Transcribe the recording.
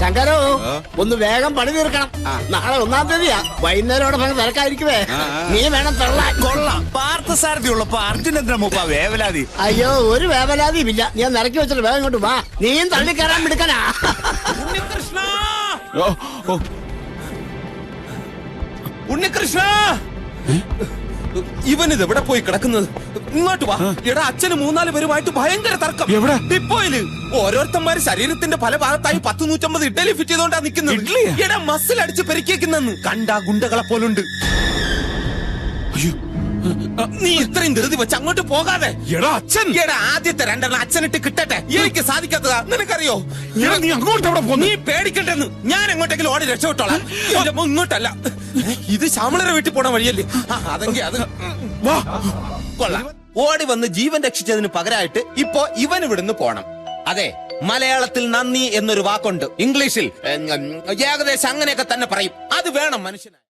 ശങ്കരോ ഒന്ന് വേഗം പണി തീർക്കണം. നാളെ 1-ാം തീയതിയാ. വൈകുന്നേരം ഭയങ്കര തിരക്കായിരിക്കുവേ. നീ വേണം തള്ളാൻ. കൊള്ളാം. പാർത്ഥസാരഥി ഉള്ളപ്പോ അർജുനേന്ദ്ര മൂപ്പ വേവലാതി. അയ്യോ, ഒരു വേവലാതിയും ഇല്ല. ഞാൻ നിറക്കി വെച്ചിട്ട് വേഗം ഇങ്ങോട്ട് വാ. നീയും തള്ളിക്കയറാൻ മിടുക്കനാ. ഉണ്ണികൃഷ്ണ, ഇവനിത് എവിടെ പോയി കിടക്കുന്നത്? ഇങ്ങോട്ട് വാ. എടാ, അച്ഛന് 3-4 പേരുമായിട്ട് ഭയങ്കര തർക്കം. എവിടെ? ഡിപ്പോയില്. ഓരോരുത്തന്മാര് ശരീരത്തിന്റെ പല ഭാഗത്തായി 10-150 ഇഡ്ഡലി ഫിറ്റ് ചെയ്തോണ്ടാ നിക്കുന്നത്. എടാ, മസിൽ അടിച്ച് പെരുക്കിയേക്കുന്നെന്ന് കണ്ടാ ഗുണ്ടകളെ പോലുണ്ട്. നീ ഇത്രയും ധൃതി വെച്ച് അങ്ങോട്ട് പോകാതെ. എടാ അച്ഛൻ, എടാ, ആദ്യത്തെ 2 അച്ഛനിട്ട് കിട്ടട്ടെ. എനിക്ക് സാധിക്കാത്തതാ, നിനക്കറിയോ? നീ അങ്ങോട്ട് എവിടെ പോ? നീ പേടിക്കണ്ടെന്ന്. ഞാൻ എങ്ങോട്ടെങ്കിലും ഓടി രക്ഷപ്പെട്ടോളാം. ഇങ്ങോട്ടല്ല, ഇത് ശ്യാമളരെ വീട്ടിൽ പോണ വഴിയല്ലേ? അതെങ്കിൽ അത് കൊള്ളാം. ഓടി വന്ന് ജീവൻ രക്ഷിച്ചതിന് പകരമായിട്ട് ഇപ്പോ ഇവൻ ഇവിടുന്ന് പോണം. അതെ, മലയാളത്തിൽ നന്ദി എന്നൊരു വാക്കുണ്ട്. ഇംഗ്ലീഷിൽ ഏകദേശം അങ്ങനെയൊക്കെ തന്നെ പറയും. അത് വേണം മനുഷ്യന്.